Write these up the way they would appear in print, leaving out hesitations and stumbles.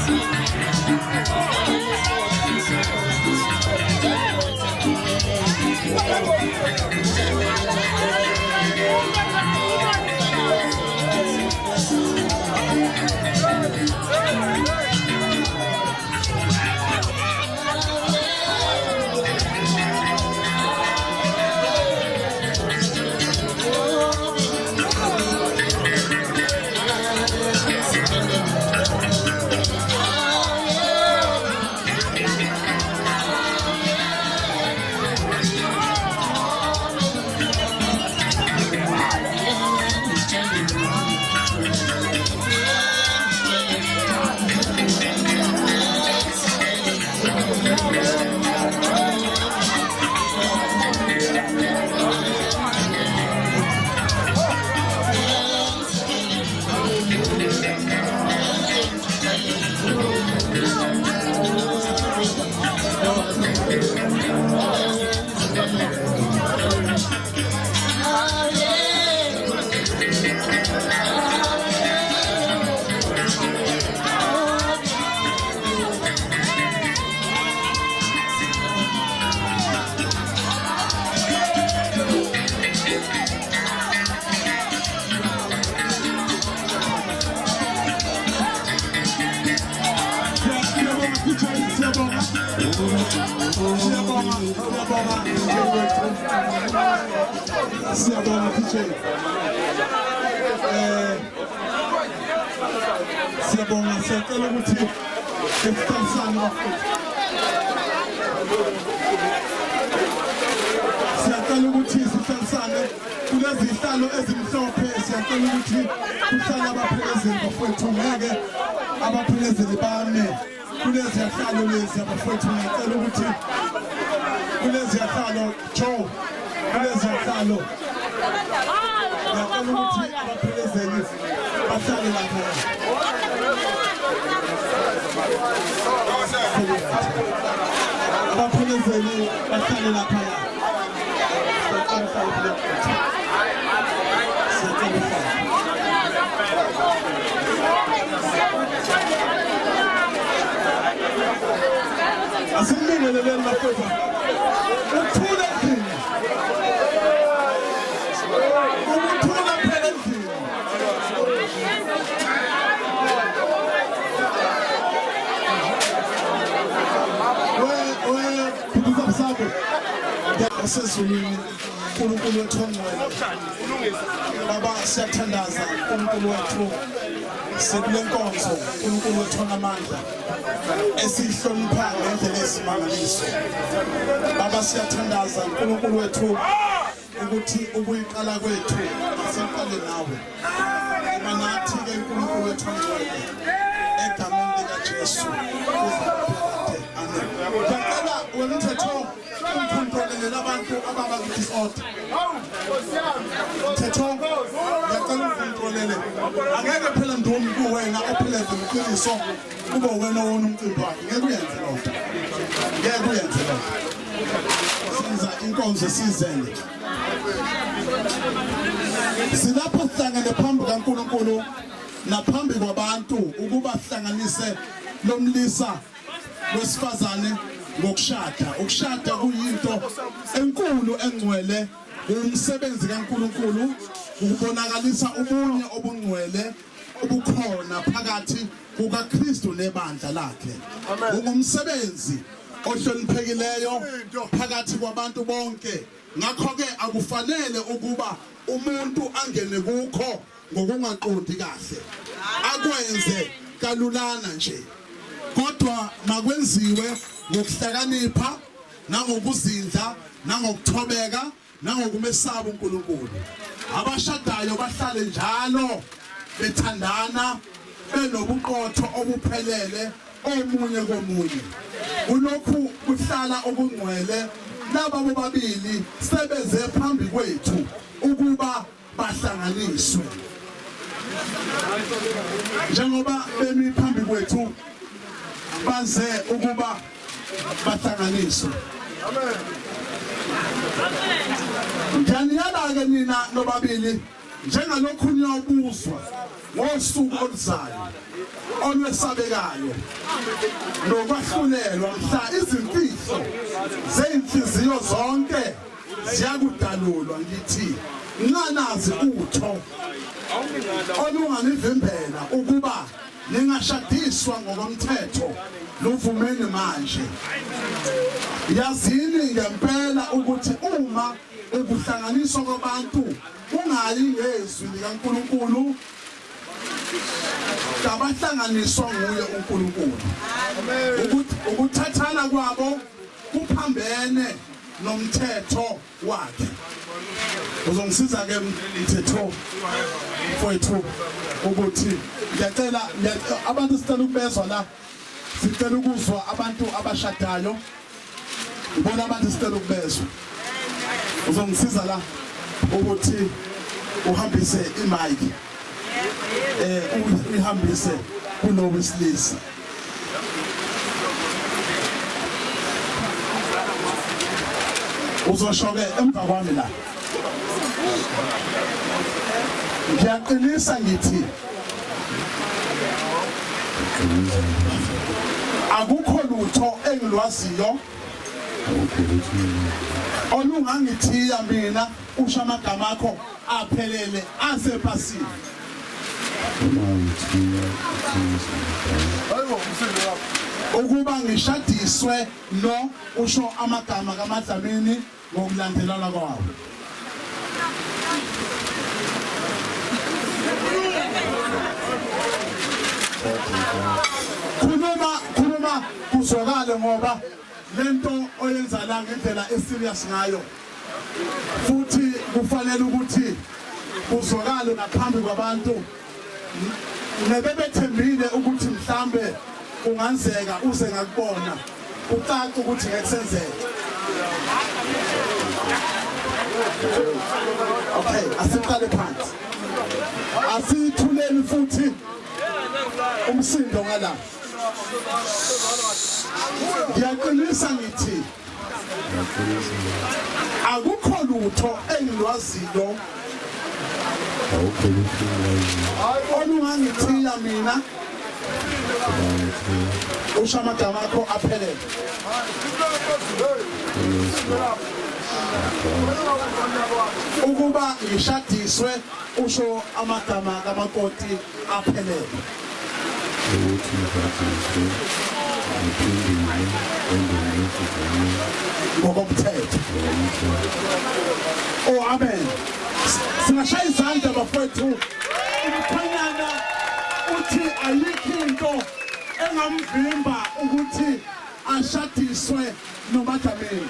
Thank you. Siyabonga DJ. Siyabonga siyacela ukuthi siqalisane bafowethu. Siyacela ukuthi siqalisane kulezi zihlalo ezimhlophe, siyacela ukuthi kuhlala abaphelekezeli bafowethu, ngeke abaphelekezeli bame kulezi zihlalo lezi abafowethu. Ngicela ukuthi kulezi zihlalo Joe, kulezi zihlalo ngicela ukuthi abaphelekezeli bahlale lapha. Abaphelekezeli bahlale lapha. Asimlingeleleni bafowethu. Uthula endlini. Ukuthula phela endlini. Kuduka msabo. Osezulwini uNkulunkulu wethu ongcwele. Baba siyathandaza uNkulunkulu wethu. Sekule nkonzo uNkulunkulu wethu onamandla esihlonipha ngendlela esimangaliso. Baba siyathandaza uNkulunkulu wethu ukuthi ubuyiqala kwethu asiqale nawe. Manathi ke uNkulunkulu wethu ongcwele egameni lika Jesu. Amen. Ngicela wemthetho ukhontrolele abantu ababa disorder. Mthetho ngicela ukhontrolele. Angeke phela ndomi kuwena ophelezo iqiniso kube wena wona umcimbi wakhe. Ngeke uyenze lokho. Ngeke uyenze lokho. Siza inkonzo sizele. Silapho sihlangene phambi kaNkulunkulu naphambi kwabantu ukuba sihlanganise lomlisa wesifazane ngokushada. Ukushada kuyinto enkulu engcwele, umsebenzi kaNkulunkulu ukubonakalisa ubunye obungcwele obukhona phakathi kukaKristu nebandla lakhe. Ungumsebenzi ohloniphekileyo phakathi kwabantu bonke. Ngakho ke akufanele ukuba umuntu angene kukho ngokungaqondi kahle, akwenze kalulana nje, kodwa makwenziwe ngokuhlakanipha nangokuzindla nangokuthobeka nangokumesaba uNkulunkulu. Abashadayo bahlale njalo bethandana benobuqotho obuphelele omunye komunye. Kulokhu kuhlala okungcwele laba bobabili sebeze phambi kwethu ukuba bahlanganiswe. Njengoba bemi phambi kwethu baze ukuba bahlanganiswe. Amen. Ngiyaniyala-ke nina nobabili njengalokhu niyobuzwa ngosuku oluzayo olwesabekayo nokwahlulelwa mhla izimfihlo zey'nhliziyo zonke ziyakudalulwa. Ngithi ninganazi utho olunganivimbela ukuba ningashadiswa ngokomthetho luvumeni manje. Yazini ngempela ukuthi uma ukuhlanganiswa kwabantu kungayi ngezwi likaNkulunkulu, kabahlanganiswa nguye uNkulunkulu. Ukuthathana kwabo kuphambene nomthetho wakhe. Uzongisiza ke umthetho mfowethu ukuthi ngiyacela abantu sicela ukubezwa la, sicela ukuzwa abantu abashadayo. Ubona abantu sicela ukubezwa. Uzongisiza la ukuthi uhambise imic, uyihambise kulo wesilisa. Uzosho-ke emva kwami la. Ngiyaqinisa ngithi akukho lutho engilwaziyo olungangithiya mina usho amagama akho aphelele asephasini. Hayibo umsebenzi wakho. ukuba ngishadiswe no usho amagama kaMadlamini ngokulandelana kwawo. Khuluma kuzwakale ngoba lento oyenza la ngendlela eserious ngayo futhi kufanele ukuthi kuzwakale ngaphambi kwabantu nebebethembile ukuthi mhlambe kunganzeka uze ngakubona ucaca ukuthi ngekusenzeka. Okay, asiqale phansi asithuleni futhi umsindo ngala. Ngiyaqinisa ngithi akukho lutho engilwaziyo olungangithiya mina usho amagama akho aphelele. Ukuba ngishadiswe usho amagama kamakoti aphelele. Ngokomthetho. Oh amen. Singashaya izandla bafowethu. Umkhanyana uthi ayikho into engamvimba ukuthi ashadiswe noMadlamini.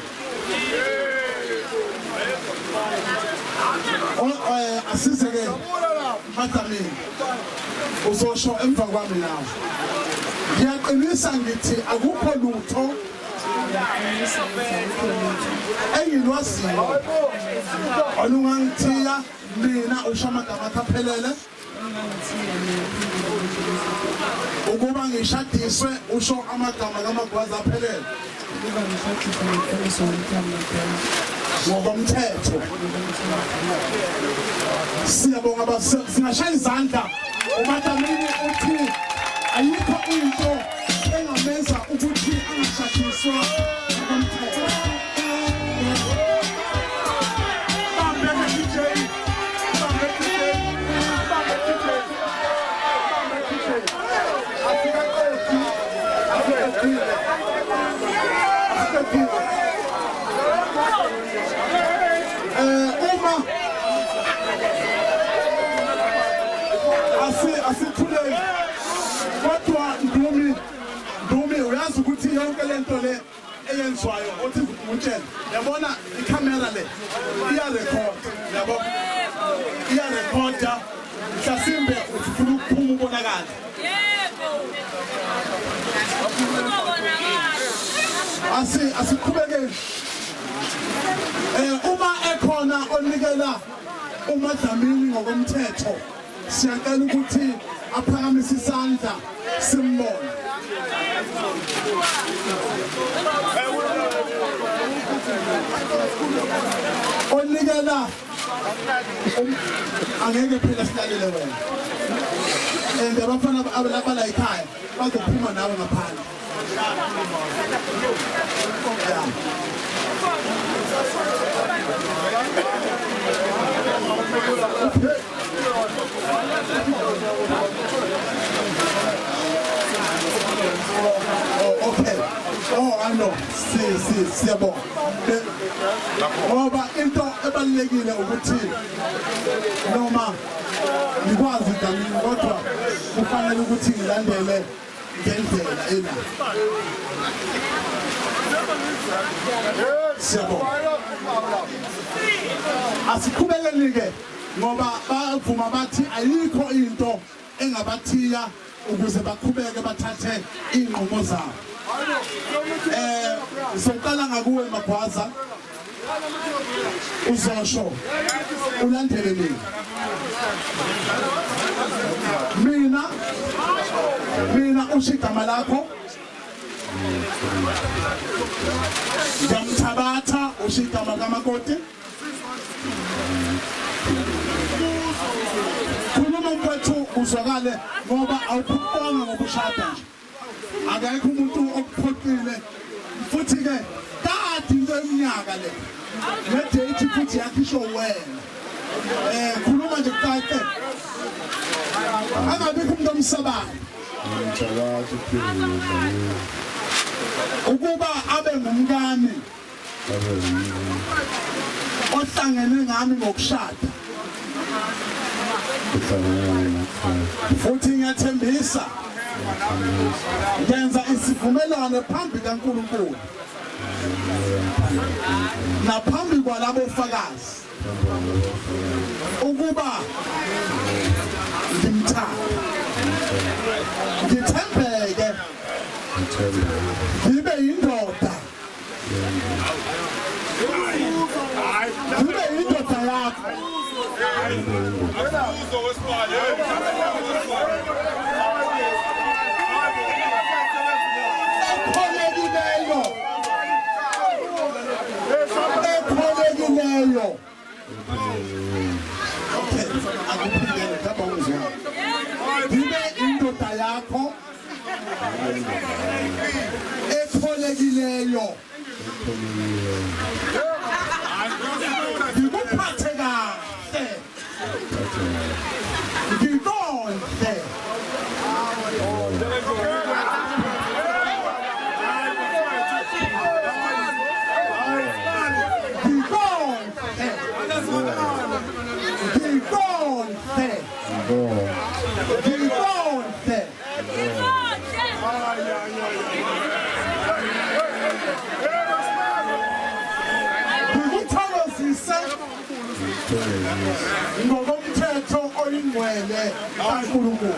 Asizeke Madlamini uzosho emva kwami nawe. Ngiyaqinisa ngithi akukho lutho engilwaziyo olungangithiya mina usho amagama aphelele. Ukuba ngishadiswe usho amagama kaMagwaza aphelele. Ngokomthetho. Siyabonga singashaya izandla. uMadlamini uthi ayikho into engamenza ukuthi angashadiswa ngokomthetho. Asithuleni kodwa Ndumi uyazi ukuthi yonke lento le eyenziwayo othi ngutshela yabona ikamera le iya record yabo iya recorda mhlasimbe ufuna ukuphuma ubonakala. Yebo asiqhubekeni. Uma ekhona onikela uMadlamini ngokomthetho siyacela ukuthi aphakamise isandla simbone. Onikela angeke phela silalele wena. Abafana abala ekhaya bazophuma nawe ngaphandle. Oh, okay. Oh, I know. Siyabonga. Ngoba into ebalekile ukuthi noma ngikwazi Dlamini kodwa kufanele ukuthi ngilandele ngendlela ena. Siyabonga. Asiqhubekeni ke ngoba bavuma bathi ayikho into engabathiya ukuze baqhubeke bathathe inqumo zabo. Soqala ngakuwe Magwaza uzosho ulandele mina usho igama lakho Jamthabatha usho igama kamakoti. Khuluma mfethu uzwakale ngoba awuphukanga ngokushada nje. Akekho umuntu okuphoqile futhi ke kade into eminyaka le. Le date futhi yakhisho wena. Khuluma nje kuqaqe. Angabikho umuntu omsabayo. Ngicabanga ukuthi ukuba abe ngumkami ohlangene ngami ngokushada futhi ngiyathembisa ngenza isivumelwano phambi kaNkulunkulu naphambi kwalabo ofakazi ukuba ngimthanda ngithembeke ngibe yindoda ngibe yindoda yakho ekholekileyo okay akuphindele ngaba uzwa ngibe indoda yakho ekholekileyo ngikuphathe kahle ngikondle ngokomthetho oyingcwele kaNkulunkulu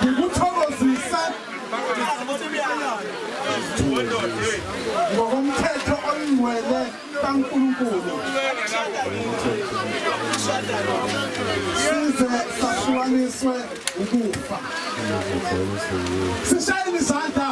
ngikuthokozise ngokomthetho oyingcwele kaNkulunkulu size sahlukaniswe ukufa sishayeni izandla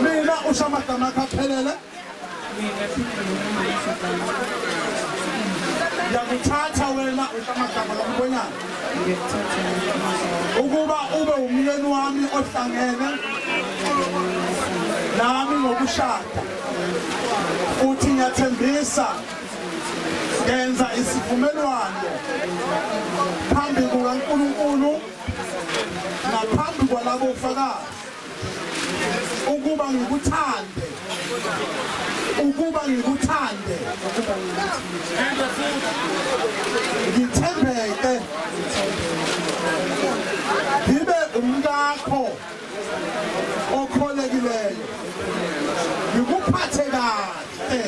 mina ushamagama kaphelele ngiyakuthatha wena ushamagama kaMkhwenyana ukuba ube umyeni wami ohlangene nami ngokushada futhi ngiyathembisa ngenza isivumelwano phambi kukaNkulunkulu naphambi kwalabo ofakazi ukuba ngikuthande ngithembeke ngibe umkakho okholekileyo ngikuphathe kahle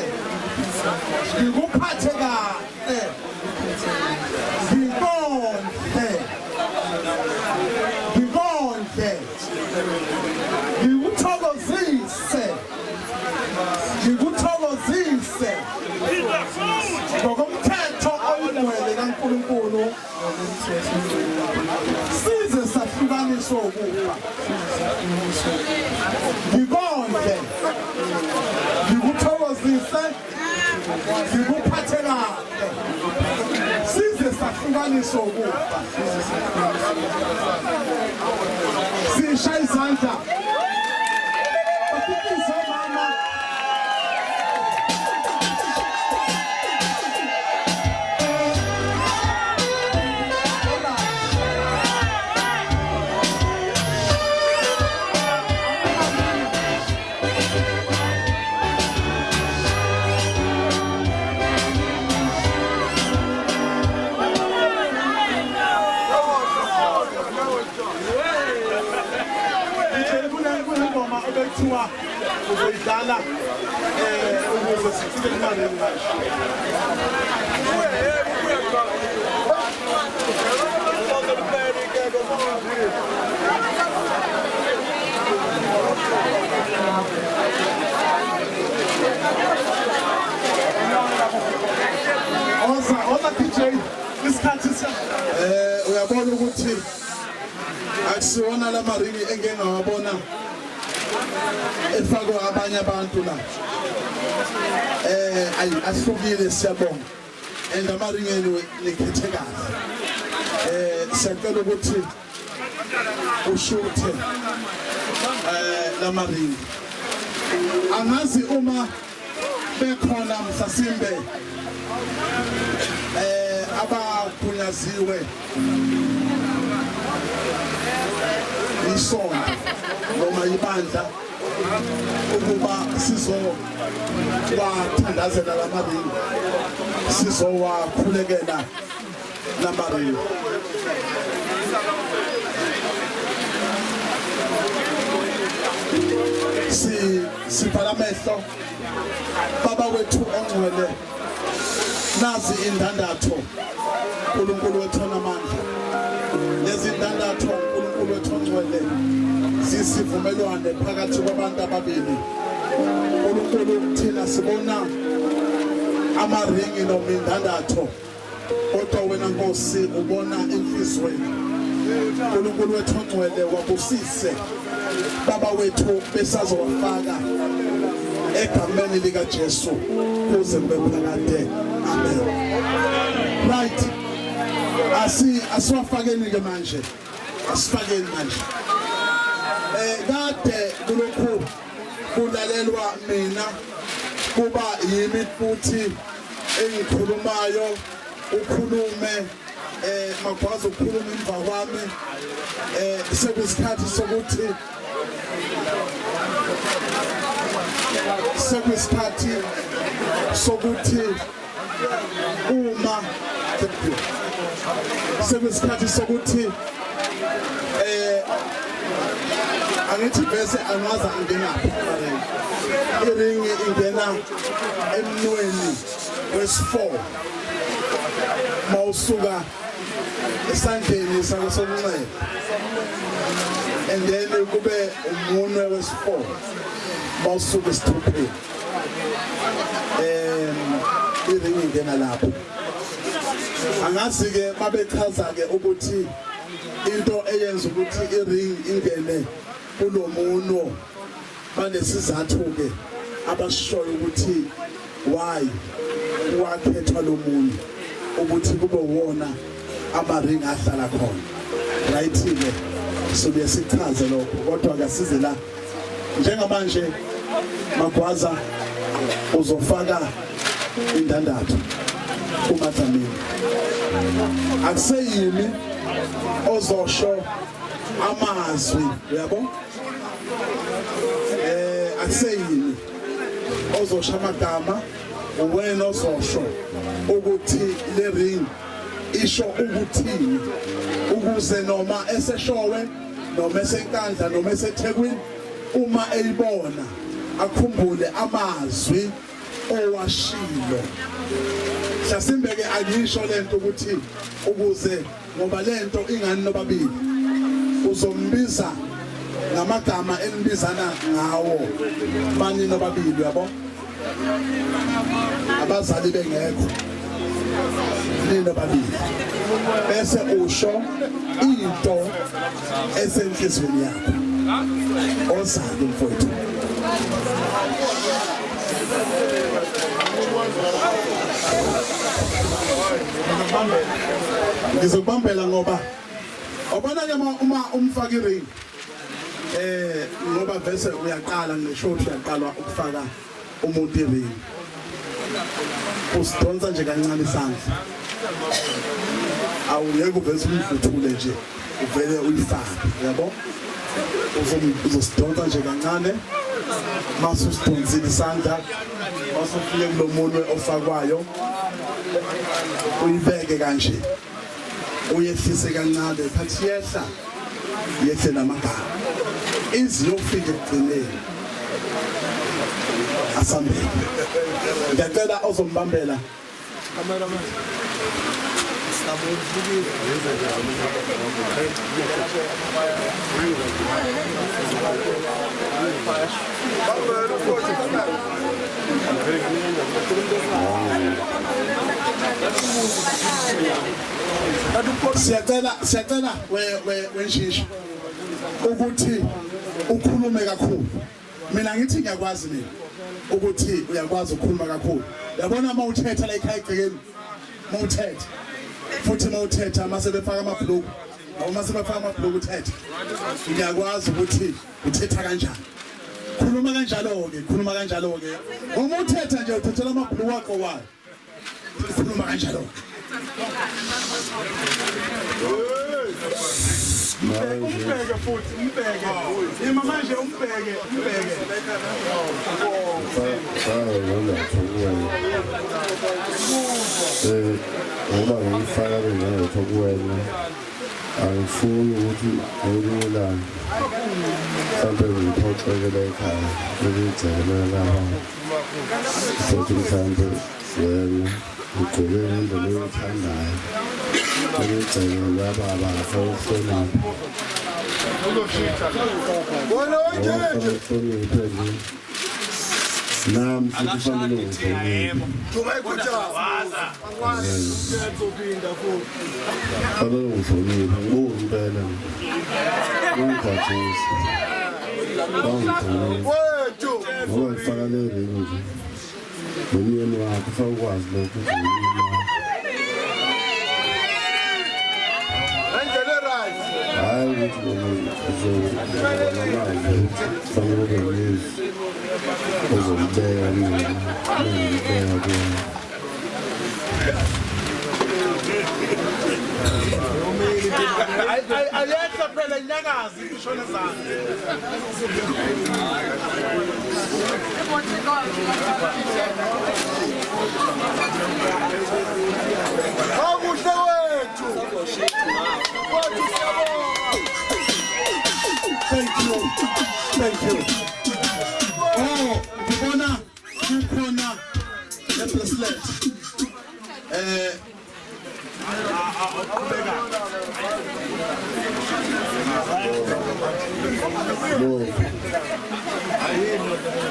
ngikondle ngikuthokozise ngokomthetho oyingcwele kaNkulunkulu size sahlukaniswe ukufa ngikondle ngikuthokozise ngikuphathe kahle size sahlukaniswe ukufa sishaya izandla kuthiwa uzoyidlala ukuze sifike imali Oza DJ isikhathi uyabona ukuthi akusiwona la maringi engeke ngawabona efakwe abanye abantu la ahlukile siyabonga and amaringeni nikhethe kahle siyacela ukuthi ushuthe la maringi angazi uma bekhona mhlasimbe abagunyaziwe isonto noma ibandla ukuba sizowathandazela la maringi sizowakhulekela la maringi siphala amehlo baba wethu ongcwele nazi indandatho uNkulunkulu wethu onamandla lezi indandatho uNkulunkulu wethu ongcwele zisivumelwane phakathi kwabantu ababili uNkulunkulu thina sibona amaringi noma indandatho kodwa wena Nkosi ubona inhlizweni uNkulunkulu wethu ongcwele wabusise baba wethu besazowafaka egameni lika Jesu kuze kube phakade amen right asiwafakeni ke manje asifakeni manje kade kulokhu kulalelwa mina kuba yimi futhi engikhulumayo ukhulume makwazi ukukhuluma emva kwami sekuyisikhathi sokuthi uma sekuyisikhathi sokuthi angithi bese angaza ngenaphi iringi ingena emnweni wesi4 mawusuka esandleni sakosonxele and then kube umunwe wesi4 mawusuka esithupheni iringi ingena lapho angazi ke babechaza ke ukuthi into eyenza ukuthi iring ingene kulomuno banesizathu ke abashoyo ukuthi why wakhethwa lomuntu ukuthi kube wona amaring ahlala khona right ke sobe sichaze lokho kodwa akasize la njengamanje Magwaza uzofaka indandatho kumathamini akuseyimi ozosho amazwi uyabo akuseyimi ozosho amagama uwena ozosho ukuthi le ring isho ukuthini ukuze noma eseshowe noma esenkandla noma eseThekwini uma eyibona akhumbule amazwi owashilo mhlasimbe ke angisho lento ukuthi ukuze ngoba lento ingani nobabili uzombiza ngamagama enibizana ngawo mani nobabili yabo abazali bengekho nina babili bese usho into esenhlizweni yakho ozali mfowethu ngizobambela ngoba ubona ke uma umfaka iring ngoba bese uyaqala ngisho uyaqala ukufaka umuntu iring usidonsa nje kancane isandla awungeke uveze umvuthule nje uvele uyifake yabo uzosidonsa nje kancane mase usidonsile isandla masufike kulomuntu ofakwayo uyibeke kanje uyehlise kancane phathi yehla yehle namagama iziyofika ekugcineni asambele ngiyacela ozombambela cameraman Siyacela wenshishi ukuthi ukhulume kakhulu. Mina ngithi ngiyakwazi mina ukuthi uyakwazi ukukhuluma kakhulu. Yabona uma uthetha la ekhaya egcekeni, uma uthetha futhi uma uthetha mase befaka amabhloko, uma sebefaka amabhloko uthetha. Ngiyakwazi ukuthi uthetha kanjani. Khuluma kanjalo ke. Uma uthetha nje uthethela amabhloko wakho wayo. Khuluma kanjalo. Umbheke futhi umbheke. Yima manje umbheke. Ngoba ngifaka ngeke kuwena angifuni ukuthi ngilula mhlawumbe ngiphoxekele ekhaya ukugcina futhi mhlawumbe wena ugqoke ngendlela oyithandayo ukugcina laba abafuna nami futhi fanele ngigqoke Kalau usulnya itu bukan ungkapus, bangkang, orang fakale ini, beliau aku fawaz loku Ay, itu Alianza pela nyakazi ishona sana. Akuhle wethu. Thank you. Oh, ngibona kukhona bracelet.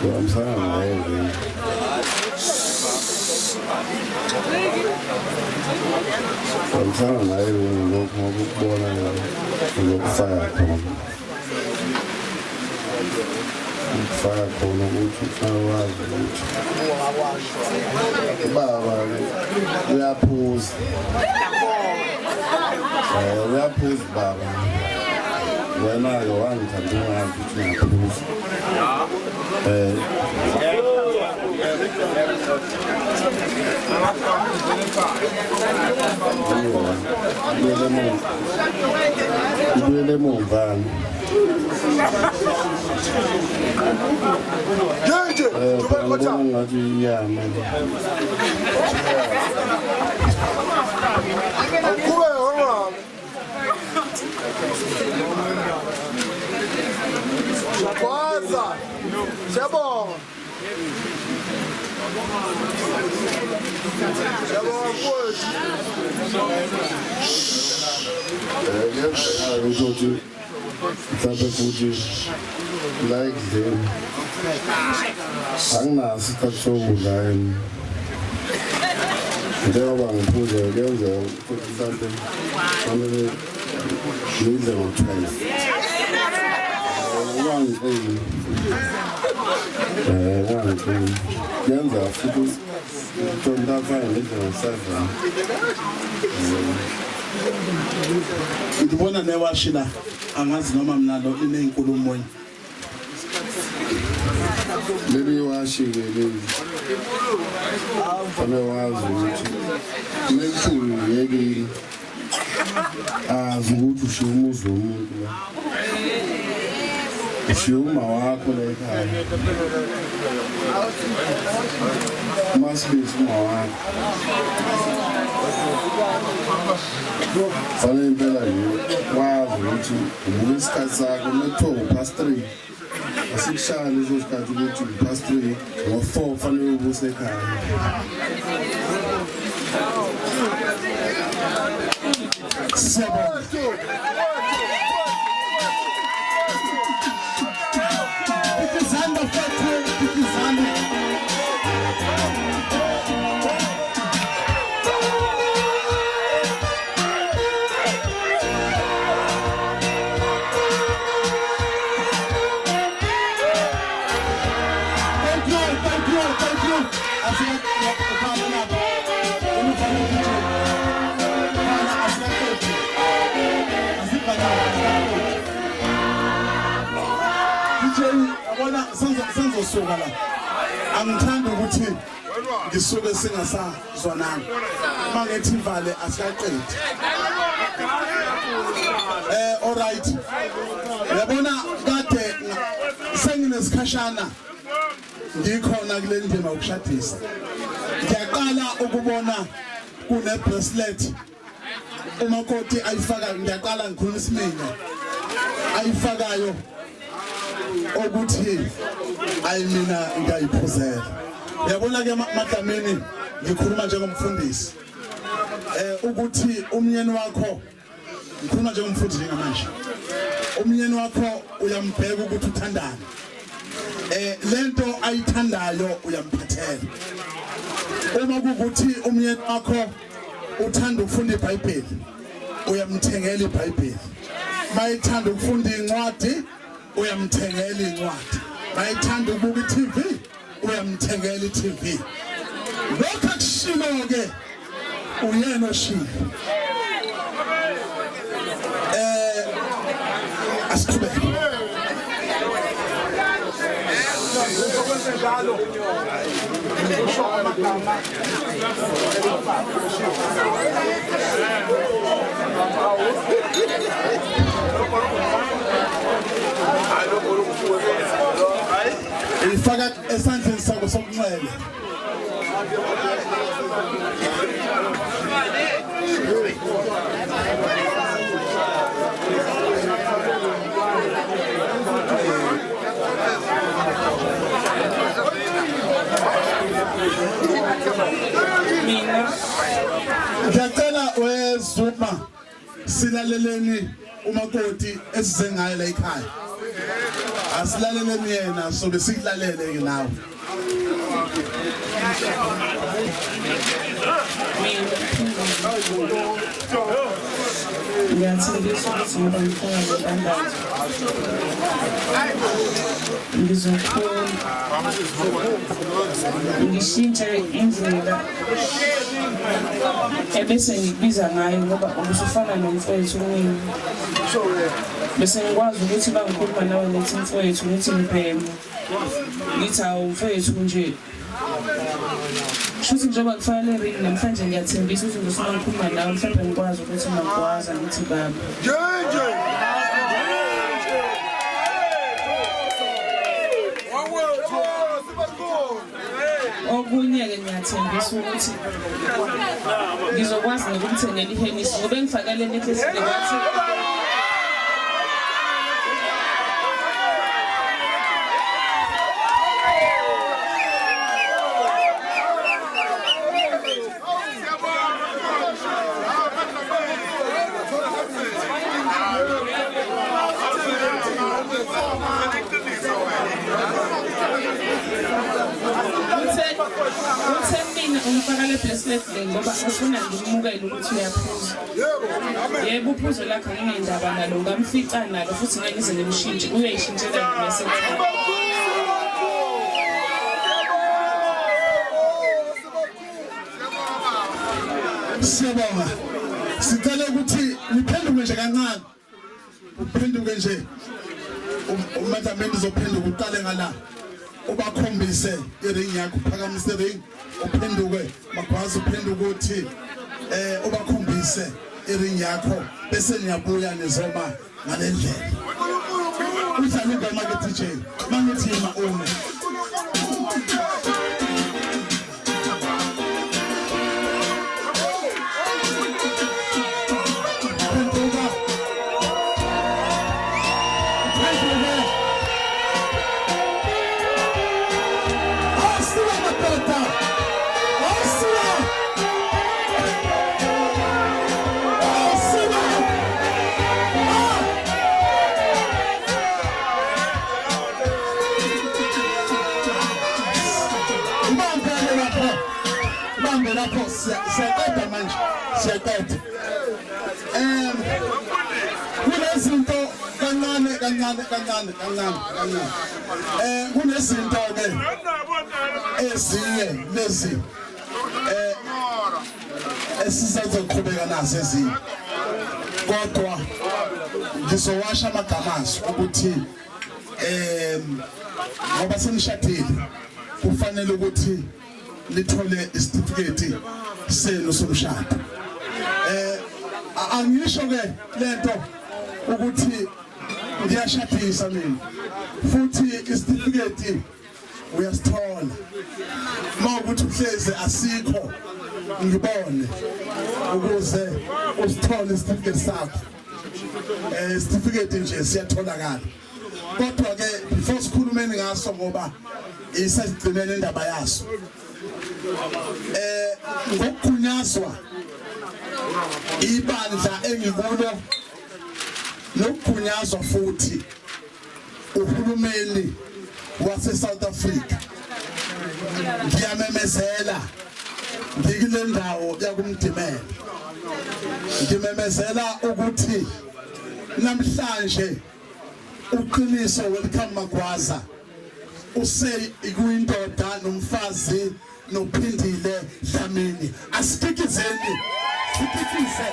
I'm sorry. Like them, ang nasa kasobulan. Ndio wangupuza genza kutsante. Kamele nile utshela. Wangu. Genza futhi tonda fana nile usava. Ngibona newashila angazi noma mina lo inenkulumo moya. Leli washike leli. Fana wazi ukuthi mekukhulu yeke azukuthi ushiya umuzi womuntu la. Ushiya uma wakho la ekhaya. Masibisi uma wakho. Fanele impela nje wazi ukuthi ubuke isikhathi sakho metho past 3 asikushaya lezo sikhathi ukuthi past 3 ngo4 fanele ubuse ekhaya. sizosuka la angithanda ukuthi ngisuke singasazwananga mangethi ivale asikaqedi all right yabona kade senginesikhashana ngikhona kule ndima ukushadisa ngiyaqala ukubona kune bracelet umakoti ayifaka ngiyaqala ngikhuluma isimenya ayifakayo ukuthi ayimina ngiyayiphuzela yabona ke madlamini ngikhuluma njengomfundisi ukuthi umnyeni wakho ngikhuluma njengomfundisi njengamanje umnyeni wakho uyambheka ukuthi uthandani lento ayithandayo uyamphathela uma kukuthi umnyeni wakho uthanda ukufunda iBhayibheli uyamthengela iBhayibheli mayithanda ukufunda incwadi uyamthengela incwadi mayithanda ukubuka iTV uyamthengela iTV lokho akushilo ke uyena oshilo asiqhubeke njalo usho amagama ifaka esandleni sakho sokunxele mina ngiyacela wezuma silaleleni umakoti esize ngayo la ekhaya asilaleleni yena so besiklalele ke nawe ngiyathembisa ukuthi ngoba ngifuna ngibandazo ngizokhona ngishintshe indlela ebese ngikubiza ngayo ngoba ubusufana nomfowethu wini bese ngikwazi ukuthi bangikhuluma nawe nethi mfowethu ngithi ngibhemu ngithi awu mfowethu nje shuthi njengoba kufanele ring namhlanje ngiyathembisa ukuthi ngizofuna ngikhuluma nawe mhlawumbe ngikwazi ukuthi ngakwazi ngithi baba okunye-ke ngiyathembisa ukuthi ngizokwazi nokumthengela ihenisi ngoba engifakele necklace kwathi ungifaka le bracelet le ngoba ufuna ngimukele ukuthi uyaphuza yebo uphuzo lakho nginendaba nalo ngamfica nalo futhi ngeke ngize ngimshintshe uyayishintshela message siyabonga sicela ukuthi niphenduke nje kancane uphenduke nje umadlamini uzophenduka uqale ngala ubakhombise iring yakho phakamise iring uphenduke makwazi uphenduke uthi ubakhombise iring yakho bese niyabuya nizoma ngalendlela udlala ingoma ke DJ mangithi ma uma siyaqeda manje siyaqeda kunezinto kancane kunezinto ke ezinye lezi esizoqhubeka nazo ezinye kodwa ngizowasha amagama ukuthi ngoba senishadile kufanele ukuthi lithole isitifiketi senu somshado. Angisho ke lento ukuthi ngiyashadisa mina futhi isitifiketi uyasithola mawukuthi uhleze asikho ngibone ukuze usithole isitifiketi sakho. Isitifiketi nje siyatholakala kodwa ke before sikhulumeni ngaso ngoba isagcinele indaba yaso ngokugunyazwa ibandla engikulo nokugunyazwa futhi uhulumeni wase South Africa ngiyamemezela ngikule ndawo yakumdimela ngimemezela ukuthi namhlanje uqiniso Welcome Magwaza use ikuyindoda nomfazi nophindile Dlamini asikikizeni sikikize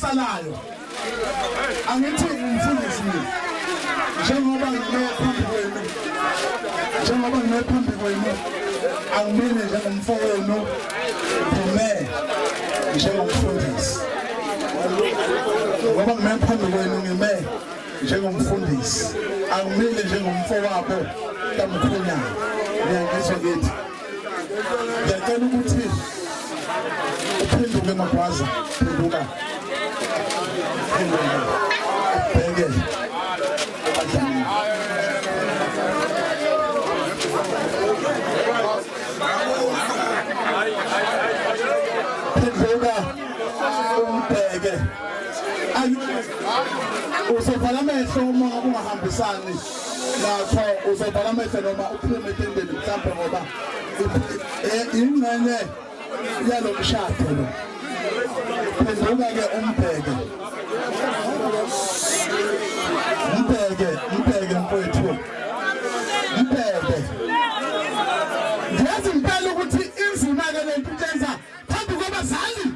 salayo angithi umfundisi mina njengoba ngimephambi kwenu angimene njengomfowenu ngime njengomfundisi ngoba ngimephambi kwenu ngime njengomfundisi angimene njengomfowabo kamkhonyana ngiyangizwa ngithi ngiyacela ukuthi uphenduke Magwaza phenduka bheke phenduka umbheke uzovala amehlo uma ungahambisani nakho uzovala amehlo noma uphume etendeni mhlawumbe ngoba ingane yalo mshado lo phenduka ke umbheke mfowethu mbheke ngiyazi impela ukuthi inzima ke lento yenza phambi kwabazali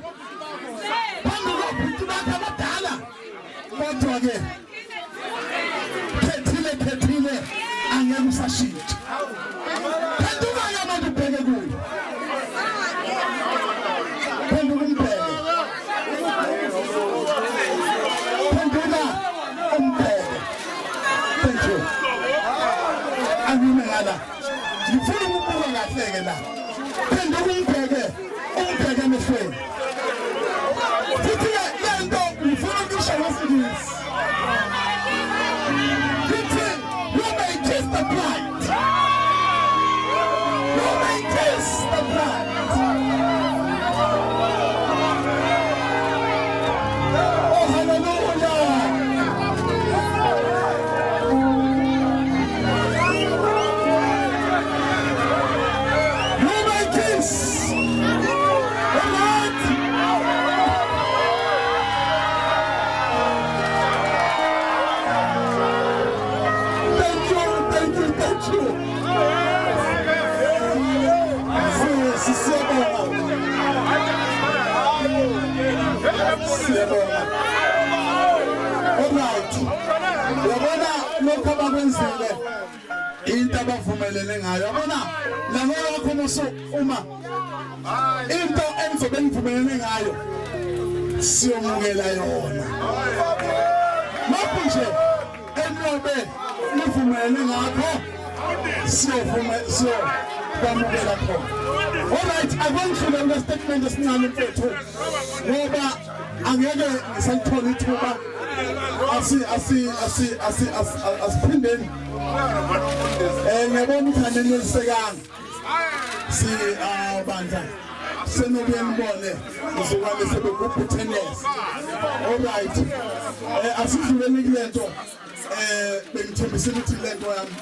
phambi kwabhuti bakhe abadala kodwa ke phethile angeke usashintsha phenduka ke manje ubheke kuyo phenduka umbheke ngifuna ukubuka kahle la phenduka umbheke emehlweni futhi lento ngifuna ukusho ngesiNgisi futhi you may taste the blood oh hallelujah. Yabona lokho abakwenzile into abavumelene ngayo yabona nangokho uma into engizobe ngivumelene ngayo siyomukela yona mapho nje enobe nivumelene ngakho siyomukela khona. All right, I want to understand the statement ngoba angeke ngisalithola ithuba asiphindeni ngiyabona ukuthi anenisekanga bandla senobuye nibone uzokwane sebegubhu 10 years alright asidluleni kulento bengithembisile ukuthi lento yami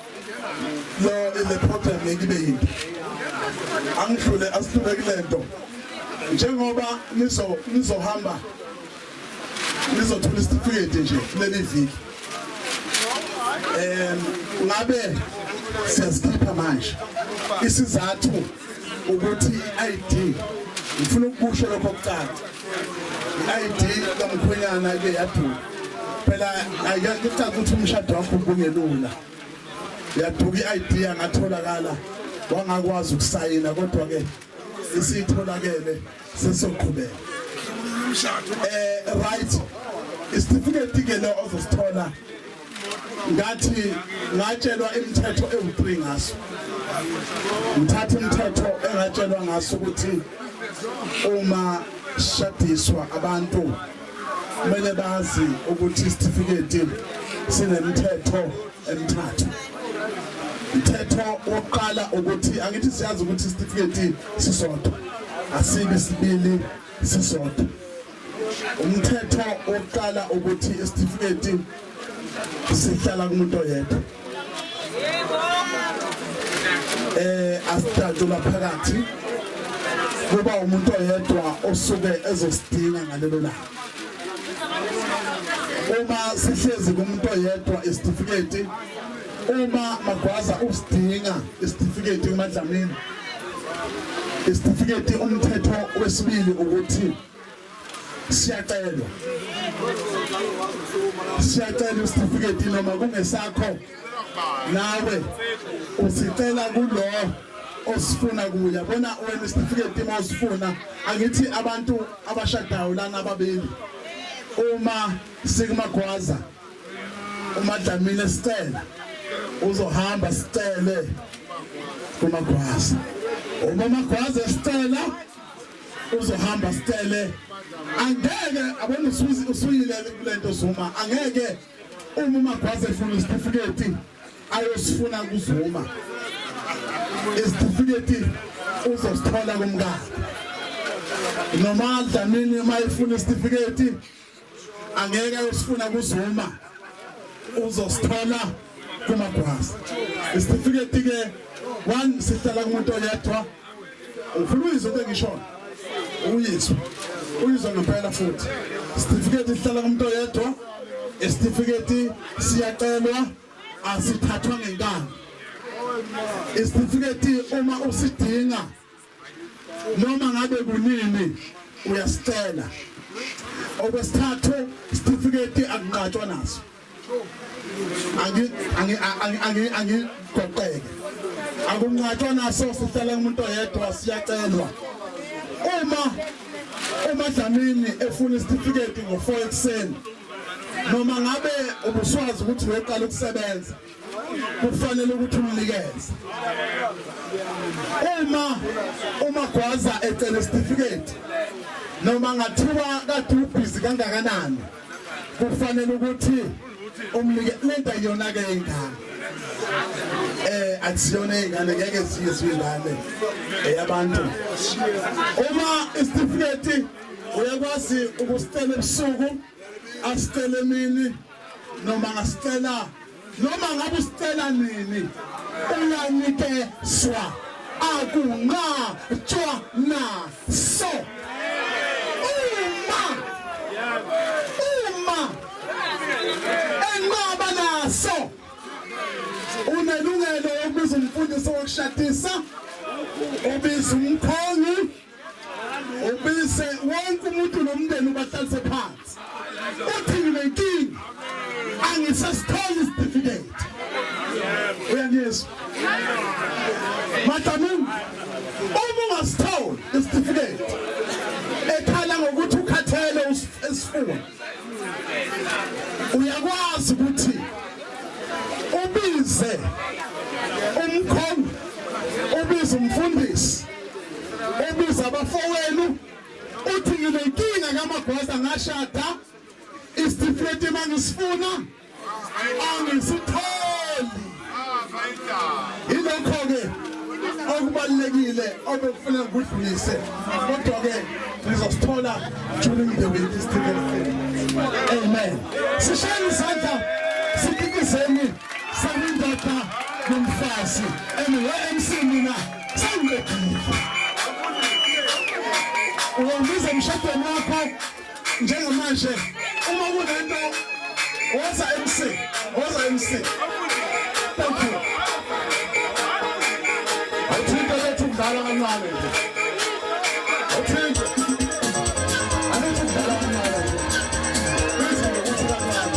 lo ile program ngibe yinto angidlule asidlule kulento njengoba nizohamba nizothola isitifiketi nje leli viki ngabe siyazikhipha manje isizathu ukuthi i-ID ngifuna ukusho lokho kuqala i-ID kamkhwenyana ke yadula phela ayikacaca ukuthi umshado wakho kungelula yaduka i-ID yangatholakala wangakwazi ukusayina kodwa ke isitholakele sesoqhubeka right isitifiketi ke lo ozosithola ngathi ngatshelwa imithetho ewu3 ngaso ngithatha imithetho engatshelwa ngaso ukuthi uma shadiswa abantu kumele bazi ukuthi isitifiketi sinemithetho emithathu umthetho wokuqala ukuthi angithi siyazi ukuthi isitifiketi sisodwa asibi sibili sisodwa umthetho wokuqala ukuthi isitifiketi sihlala kumuntu oyedwa asidatshula phakathi kuba umuntu oyedwa osuke ezosidinga ngalelo langa uma sihlezi kumuntu oyedwa isitifiketi uma Magwaza usidinga isitifiketi kuMadlamini isitifiketi umthetho wesibili ukuthi siyacelwa isitifiketi noma kungesakho nawe usicela kulo osifuna kuya bona wena isitifiketi mawusifuna angithi abantu abashadayo lana ababili uma sikuMagwaza uMadlamini sicela uzohamba sicele kuMagwaza uma Magwaza sicela uzohamba sicele angeke abona usuyile kulento Zuma angeke uma Magwaza efuna isitifiketi ayosifuna kuZuma isitifiketi uzosithola kumkakhe noma Dlamini mayifuna isitifiketi angeke ayosifuna kuZuma uzosithola kuMagwaza isitifiketi ke one sihlala kumuntu oyedwa ufuna uyizwe into engishona uyizwa ngempela futhi isitifiketi sihlala kumuntu oyedwa isitifiketi siyacelwa asithathwa ngenkani isitifiketi uma usidinga noma ngabe kunini uyasicela okwesithathu isitifiketi akunqatshwa naso angigoqeke akunqatshwa naso sihlala kumuntu oyedwa siyacelwa uma Dlamini efuna isitifiketi ngo4 ekseni noma ngabe ubuswazi ukuthi uyeqala ukusebenza kufanele ukuthi umnikeze uma Gwaza ecela isitifiketi noma ngathiwa kade ubhizi kangakanani kufanele ukuthi umnike lento yona ke ingane akusiyona ingane ngeke siyizwingane eyabantu uma isitifiketi uyakwazi ukusicela ebusuku asicela emini noma ngasicela noma ngabe usicela nini uyanikezwa akunqatshwa naso uma enqaba naso unelungelo ukubiza umfundisi wokushadisa ubiza umkhongi ubize wonke umuntu nomndeni ubahlalise phansi uthi nginenkinga angisasitholi isitifiketi uyangizwa Madlamini uma ungasitholi isitifiketi ekhala ngokuthi ukhathele esifuna uyakwazi ukuthi ubize umkhongi ubize umfundisi ubize abafowenu uthi nginenkinga kaMagwaza ngashada isitifiketi mangisifuna angisitholi ilokho ke okubalekile obekufanele kudlulise kodwa ke ngizosithola during the week isitifiketi. Amen. Sishayele isandla sikikizeni sanindoda nomfazi MC mina sangibekile uwubiza emshadweni wakho njengamanje uma kunento woza MC. Thank you. Awuthinta lethu kudlala kancane nje. Awuthinta. Alethu kudlala kancane nje. Bese ngokuthi kancane.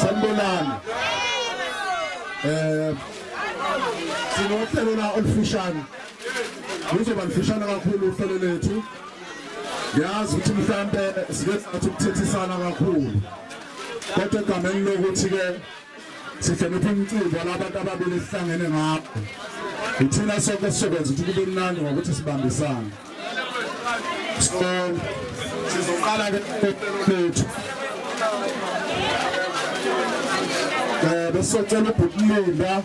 Sanibonani. Sinohlelo la olufushane. Lizoba lifushane kakhulu uhlelo lethu. Ngiyazi ukuthi mhlambe sizothi ukuthethisana kakhulu. Kodwa egameni lokuthi ke sihlonipha umcimbi walabantu ababili sihlangene ngapho. Ithina sonke sisebenza ukuthi kube mnandi ngokuthi sibambisane. So sizoqala ke lethu. Besocela uBhukulinda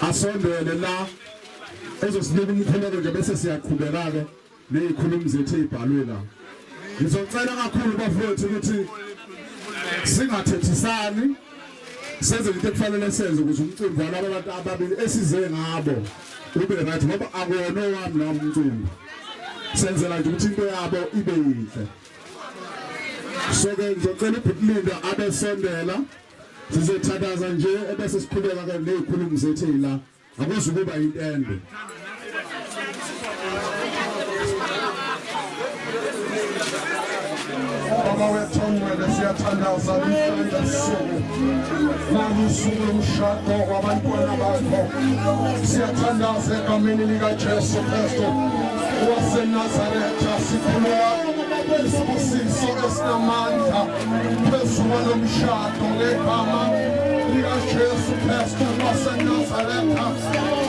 asondele la ezosinika umkhuleko nje bese siyaqhubeka ke nezikhulumi zethu ezibhalwe la. Ngizocela kakhulu bafowethu ukuthi singathethisani senze into ekufanele senze ukuze umcimbi walabo abantu ababili esize ngabo ube right ngoba akuwona owami nami umcimbi. Senzela nje ukuthi into yabo ibe yinhle. So ke ngizocela uBhukulinda abesondela sizothathaza nje ebese siqhubeka ke nezikhulumi zethu la akuze kuba intende. Mama wethu Sibongele siyathandaza usuku nalusuku lomshado wabantwana bakho siyathandaza egameni likaJesu Kristu waseNazaretha sikhuleka isibusiso esinamandla phezu kwalomshado ngegama likaJesu Kristu waseNazaretha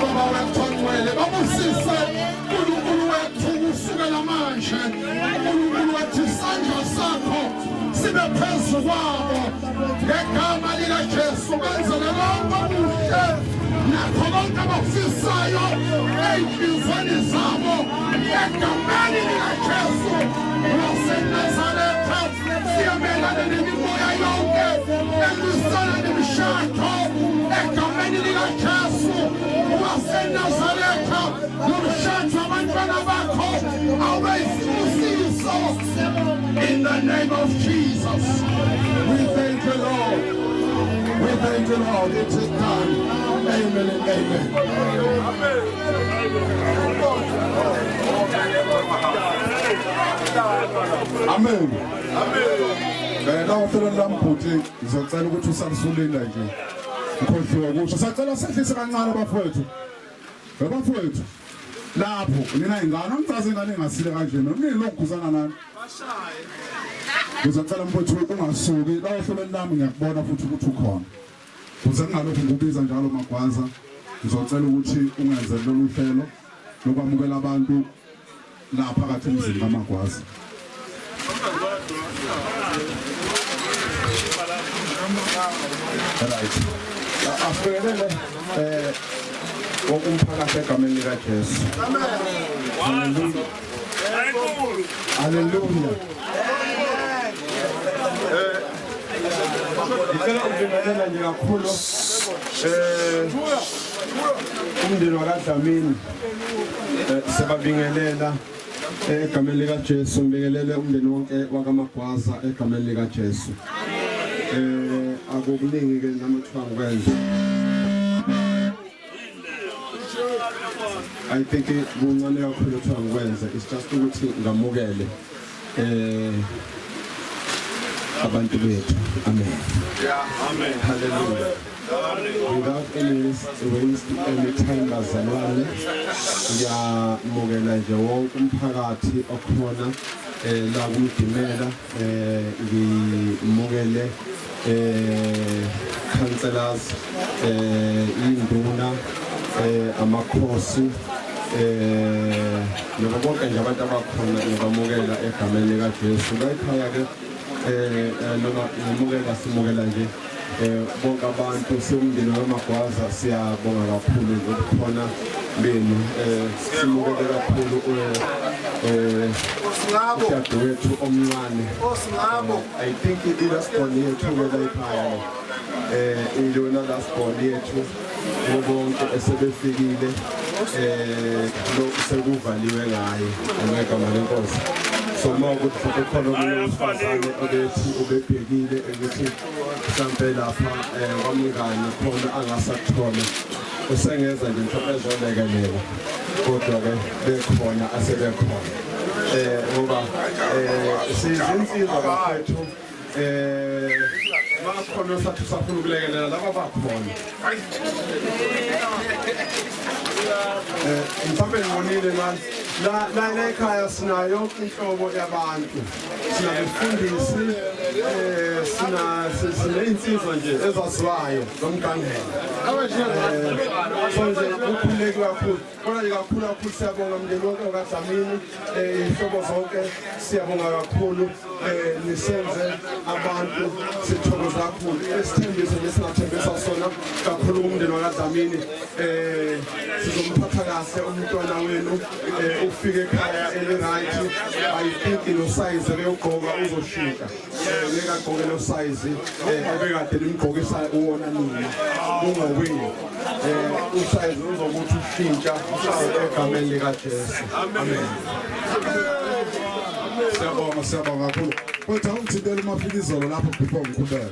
Baba wethu ongcwele babusise uNkulunkulu wethu kusukela manje uNkulunkulu wethu isandla sakho sibe phezu kwabo ngegama likaJesu benzele konke okuhle nakho konke abakufisayo ey'nhliziyweni zabo egameni likaJesu waseNazaretha siyamelana nemimoya yonke elwisana nemishado egameni likaJesu waseNazaretha nomshado wabantwana bakho awube yisibusiso in the name of Jesus. We thank you, Lord. We thank you, Lord. It is done. Amen and amen. Amen. Amen. Now ufela lambuthi ngizocela ukuthi usalisulile nje. Ukhohliwe kusho. Sacela sehlise kancane abafowethu. Abafowethu. Lapho nina ingane angicaze ingane engasile kanjena. Nilokuguzana nani? Ngizocela mfowethu ungasuki la ohlelweni lami ngiyakubona futhi ukuthi ukhona. Kuze kungalokhu ngubiza njalo Magwaza. Ngizocela ukuthi ungenze lolu hlelo lokwamukela abantu lapha phakathi emzini kaMagwaza. Right. Afkelele wokumphakathi egameni likaJesu. Amen. Hallelujah. Ngicela ukubingelela nje kakhulu umndeni wakaDlamini sebabingelela egameni likaJesu ngibingelele umndeni wonke wakaMagwaza egameni likaJesu. Akukuningi ke namathuba ngikwenza. I think kuncane kakhulu ukuthi ngikwenze it's just ukuthi ngamukele abantu bethu. Amen. Yeah, amen. Hallelujah. Without any time bazalwane ngiyamukela nje wonke umphakathi okhona la kumdimela ngimukele councillors induna amakhosi noma bonke nje abantu abakhona ngibamukela egameni likaJesu layikhaya ke noma ngimukela simukela nje bonke abantu semndeni kaMagwaza siyabonga kakhulu ukukhona benu simukela kakhulu uSiyadwethu omncane I think last born yethu layikhaya ilona last born yethu bonke esebefikile lo sekuvaliwe ngaye ngegama lenkosi. So mawukuthi kukhona umfazane obethi ubebhekile ukuthi mhlambe lapha kwamngane khona angasakuthola usengeza nje mhlawumbe ezolekelela kodwa ke bekhona asebekhona ngoba sizinsizwa bafethu bakhona sathi safuna ukulekelela laba bakhona mhlawumbe ngibonile la ekhaya sinayo yonke inhlobo yabantu sinabefundisi siney'nsizwa nje ezaziwayo zomgangela so nje kukhululeke kakhulu kodwa nje kakhulu siyabonga mndeni wonke wakaDlamini iy'hlobo zonke siyabonga kakhulu nisenze abantu sithokoza kakhulu isithembiso nje singathembisa sona kakhulu umndeni wakaDlamini sizomphatha kahle umntwana wenu ufike ekhaya eli-right I think ino-size beyogqoka uzoshintsha ngeke agqoke lo-size ebekade nimgqokisa uwona nina ungowenu usize uzokuthi ushintsha egameni likaJesu. Amen. Siyabonga kakhulu. Kodwa ungithintele umafikizolo lapho before ngikhuleka.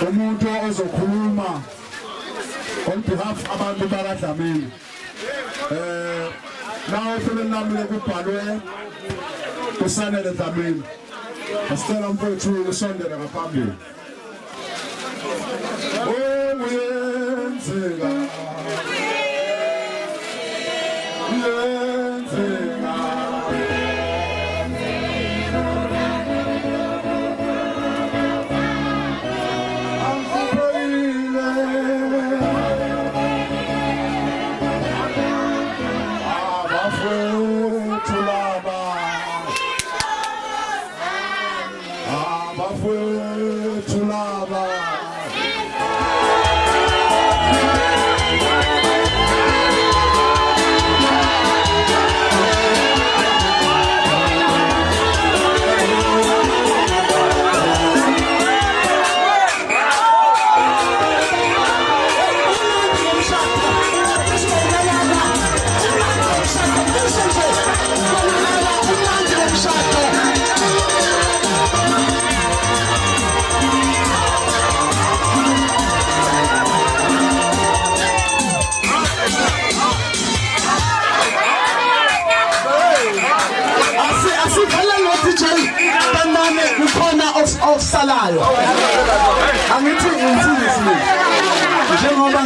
umuntu ozokhuluma on behalf abantu bakaDlamini nawe ehlelweni lami lekubhalwe uSanele Dlamini asicela mfowethu usondele ngaphambili uyenzeka Salayo angithi ngitsini njengoba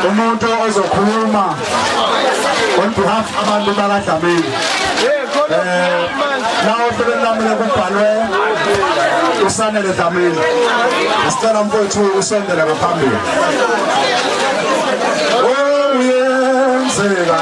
umuntu ozokhuluma on behalf abantu bakaDlamini nawo sebenamile kubhalwe uSanele Dlamini sicela mfowethu usondele ngaphambili uyenzeka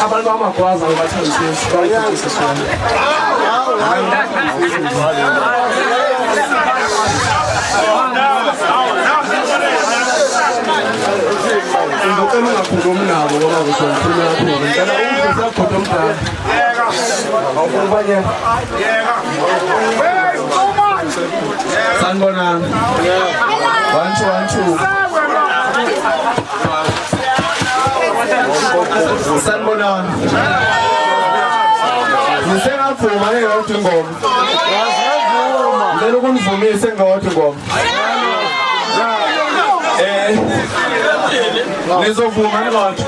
abantu amakwazi abathengisi bayifundisa sona ngicela ngakhuluma nabo ngoba ngizokhuluma kakhulu ngicela ukuzisa khona umdala awubanye sanibonani 1 2 sanibonani ngisengavuma ngeyodwa ingoma ngicela ukunivumise ngeyodwa ingoma nizovuma ngeyodwa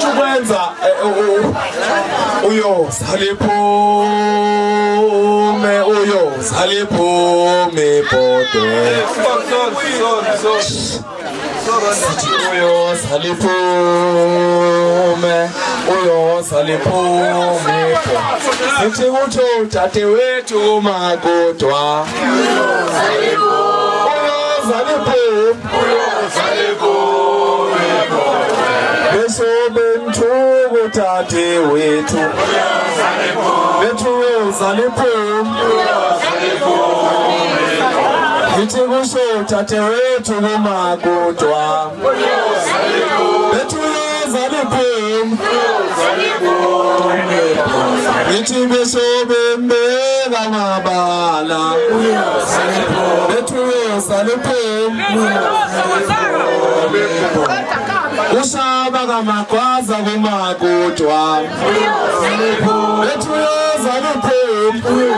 ukwenza uyosalipume uyosalipume bodwe uyosalipume uyosalipume sithi utho dadewethu makodwa besobenthuku dadewethu bethu uyosalipume Ngithi kusho dadewethu kumakudwa bethuza liphuma ngithi besobembeka amabala bethuza liphuma usaba kamagwaza kumakudwa bethuza liphuma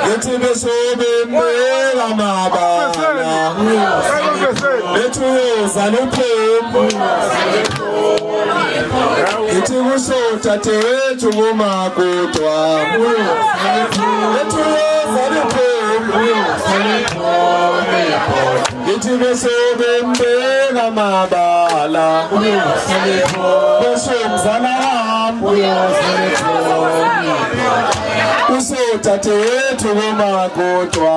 ngithi besobembeka amabala bethuza liphuma ngithi kusho dadewethu kumakudwa bethuza liphuma ngithi besobembeka amabala besomzala wami usodadewethu kumakudwa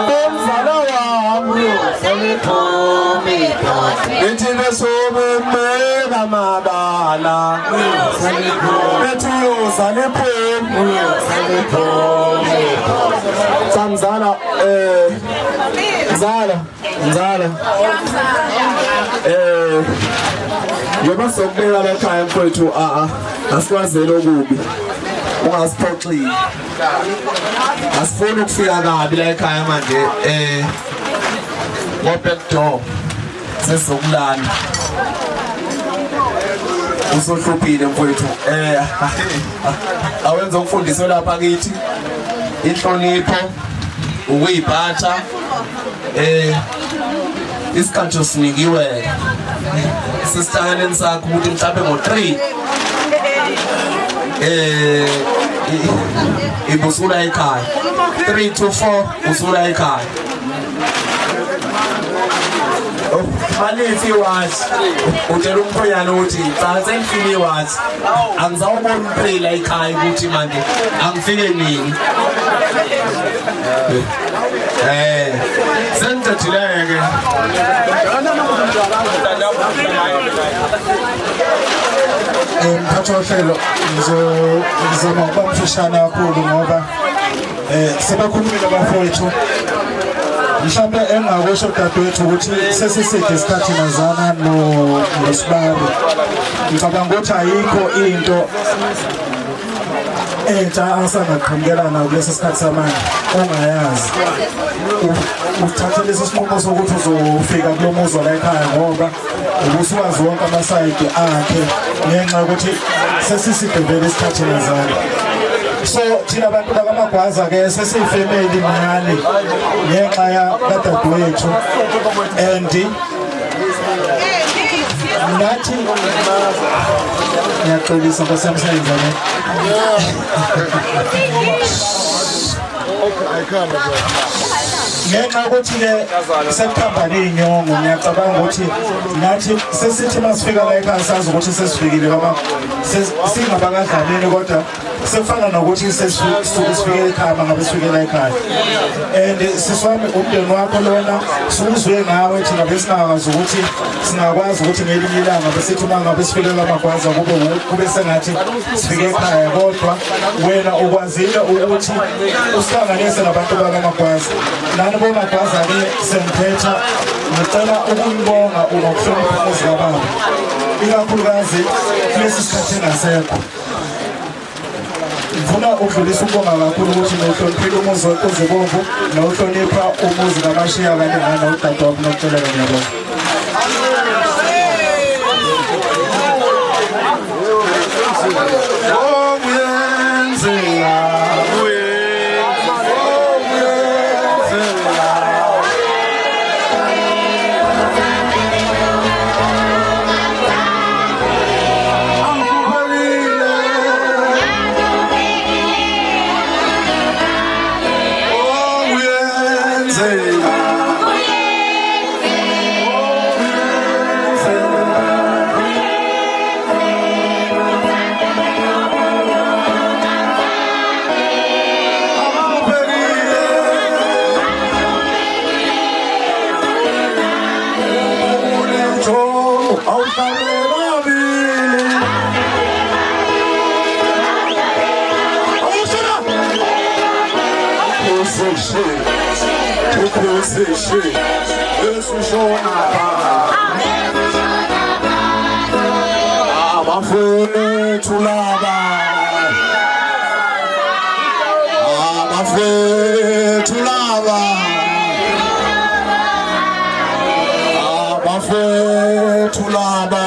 bomzala wami ngithi besobembeka amabala bethuza liphuma samzala Nzala njengoba sokubeka la ekhaya mfowethu asikwazele okubi ungasiphoxile asifuni ukufika kabi la ekhaya manje ngo-back door sesizokulala usohluphile mfowethu awenza ukufundiswa lapha kithi inhlonipho ukuyiphatha isikhathi osinikiwe sisitanganeni sakho ukuthi mhlawumbe ngo-3 ibusula ekhaya 3 to 4 usula ekhaya malifi wathi utshela umkhonyana ukuthi cha sengifike iwathi angizawubona umphela ekhaya ukuthi manje angifike nini sengicedileke mphathi wohlelo ngizama ukuba mfushane kakhulu ngoba sebakhulumile abafowethu mhlawumbe engingakusho dadewethu ukuthi sesiside isikhathi nazana noSibari ngicabanga ukuthi ayikho into entsha asangaqhamukelana kulesi sikhathi samanje ongayazi uthathe lesi sinqumo sokuthi uzofika kulo muzi la ekhaya ngoba ubusuwazi wonke amasayidi akhe ngenxa yokuthi sesiside vele isikhathi nazana. So thina abantu bakamagwaza-ke sesiyifemeli nani ngenxa kadadewethu and nathi ngiyaxolisa nkosi yami sayenza le ngenxa yokuthi-ke sekuhamba ney'nyongo ngiyacabanga ukuthi nathi sesithi masifika la ekhaya sazi ukuthi sesifikile singabakadlamini kodwa sekufana nokuthi sisuke sifike ekhaya mangabe sifike la ekhaya and siswami umndeni wakho lona siwuzwe ngawe thina besingakwazi ukuthi singakwazi ukuthi ngelinye ilanga besithi uma ngabe sifike kaMagwaza kube sengathi sifike ekhaya kodwa wena ukwazile ukuthi usihlanganise nabantu bakaMagwaza nani boMagwaza-ke sengiphetha ngicela ukuyibonga ngokuhlonipha umuzi kababa ikakhulukazi kulesi sikhathi engasekho. Ngifuna ukudlulisa ukubonga kakhulu ukuthi nohloniphile umuzi weNkozibomvu nohlonipha umuzi kaMashiya kanye nodadewabo nokucelela ngiyabonga. shi ukhosi shi esushona abafethu laba abafethu laba abafethu laba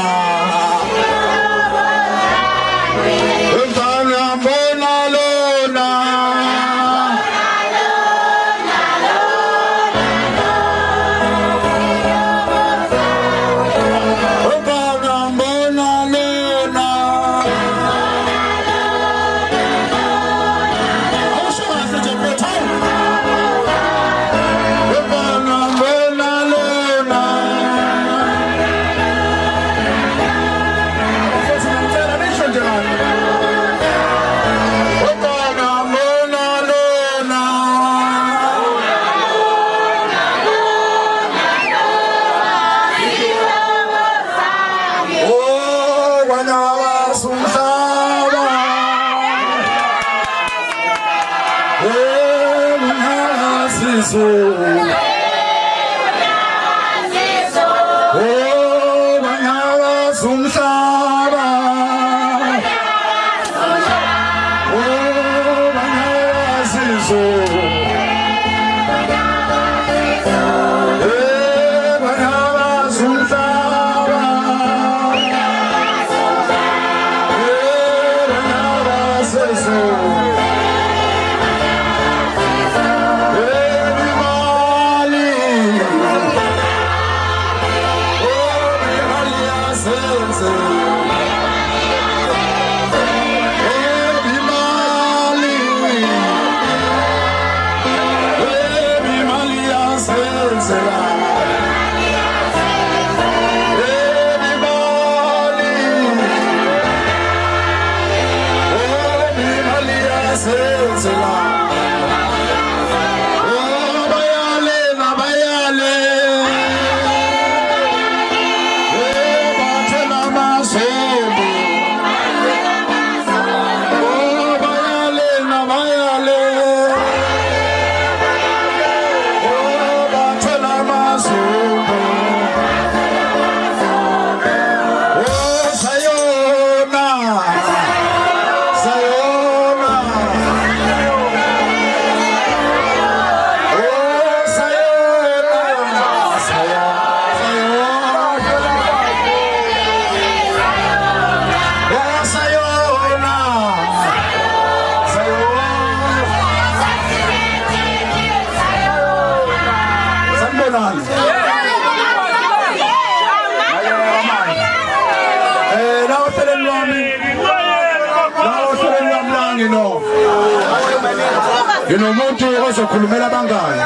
umuntu ozokhulumela abangani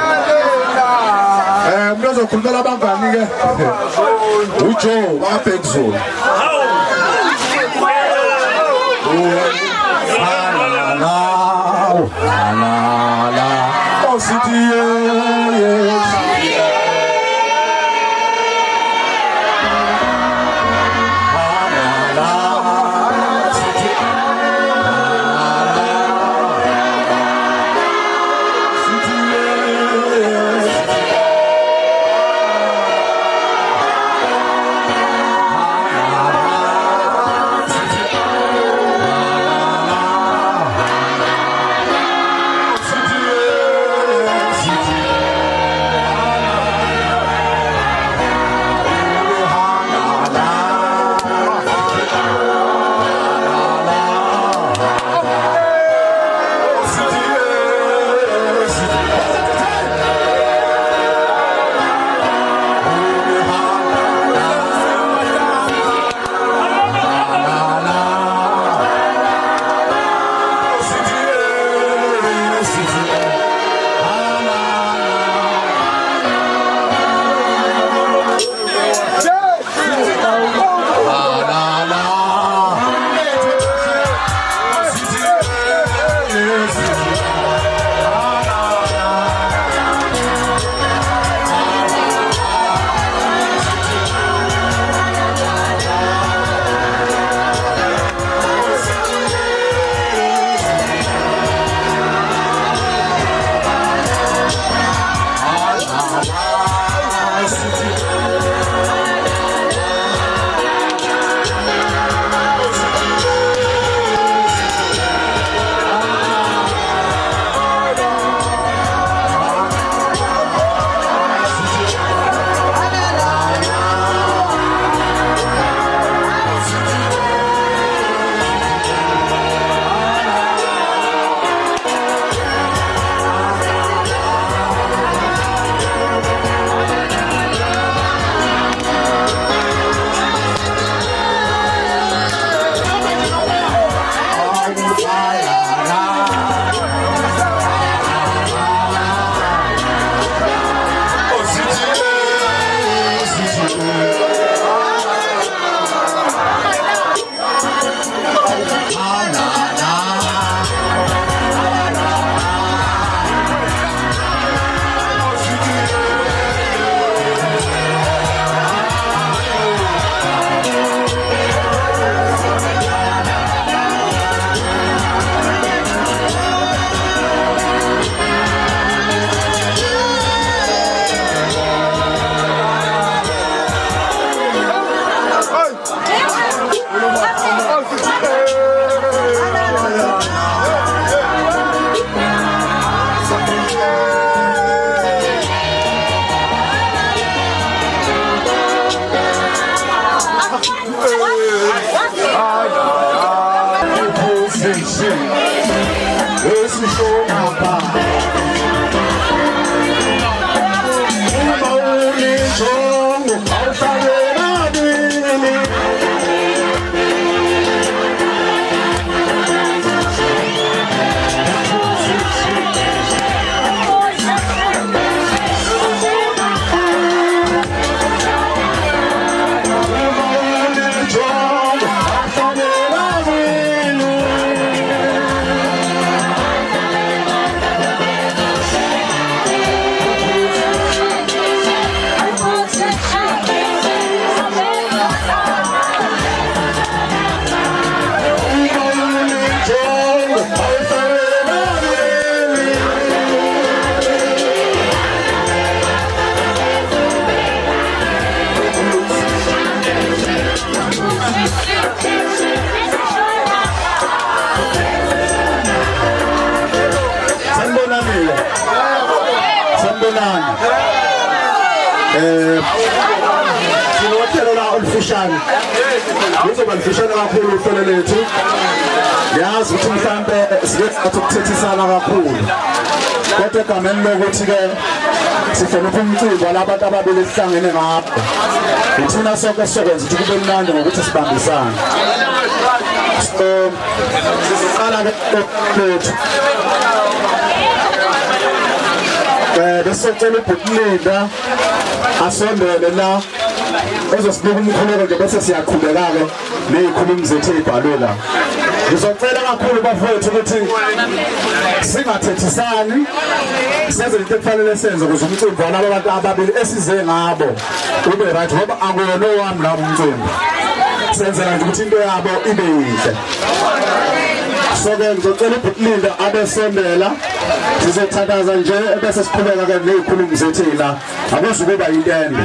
umuntu ozokhulumela abangani ke uJoe waBhekuzulu la City mnandi sinohlelo la olufishane lizoba lifishane kakhulu uhlelo lethu yazi ukuthi mhlambe siyathi ukuthethisana kakhulu kodwa egameni lokuthi-ke sihlonipha umcimbi walabantu ababili esihlangene ngapho uthina sonke sizokwenza ukuthi kube mnandi ngokuthi sibambisane so sizoqala-ke lethu besocela uBhukulinda asondele la ezosinika umkhuleko nje bese siyaqhubeka-ke ney'khulumi zethu ey'bhalwe la ngizocela kakhulu bafowethu ukuthi singathethisani senze into ekufanele senze ukuze umcimbi walabo abantu ababili esize ngabo ube right ngoba akuyona owami lawo umcimbi senzela nje ukuthi into yabo ibe yinhle so-ke ngizocela uBhukulinda abesondela sizothandaza nje bese siqhubeka-ke ney'khulumi zethu la akuzukuba yintende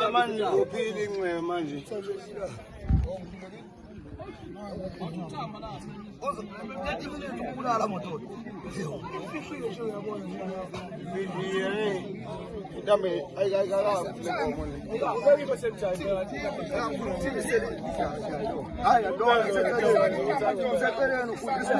Amanje uphila incwe manje. Kulala moto. Dame ayikala. Hayi ndona sekeleni ukufundisa.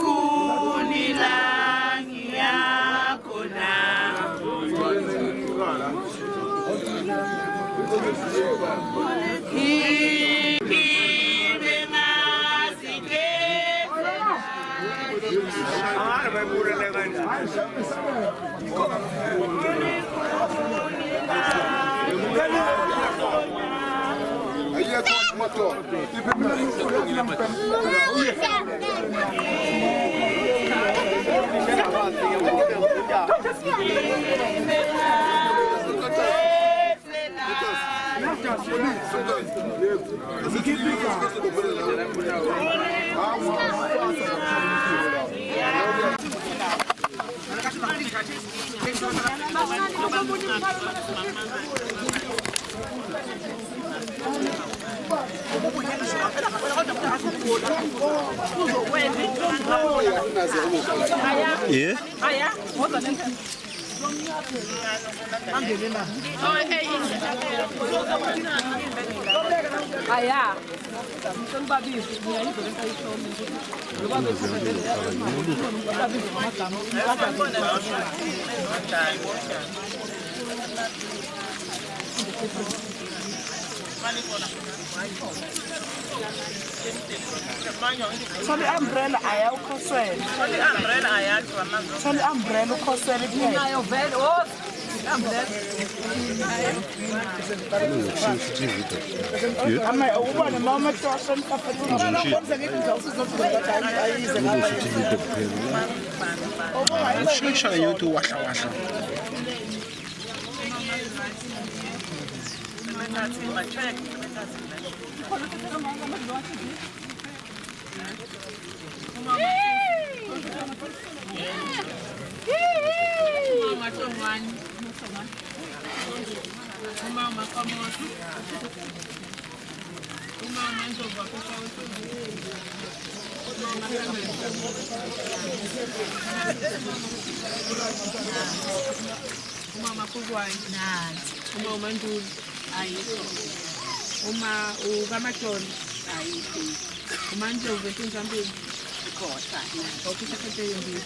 Kuni langi yako na Yeah. So the umbrella aya ukhosela. So the umbrella aya manje. So the umbrella ukhosela kuphela. Nayo vele oh umbrella. Ama ubona mama tosha mfafethu. Kwenza ngikho usizokwenza ayize ngaba. Shusha yotu washa washa. Uma kugwai nanti uma uManduli ayikho uma ukaMahloni ayikho uMandlovu eNtambeni ikhona ukuthi khethe yini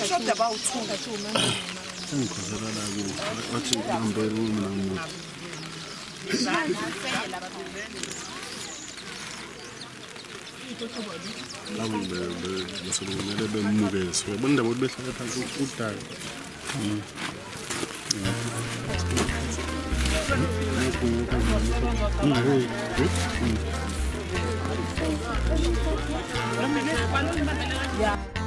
shoda bawuthuka Ngikuzela la ku wathi uhambe mina ngoku. Lawo besolumele bemukeze. Uyabona indaba behlala phansi udaka. Yeah.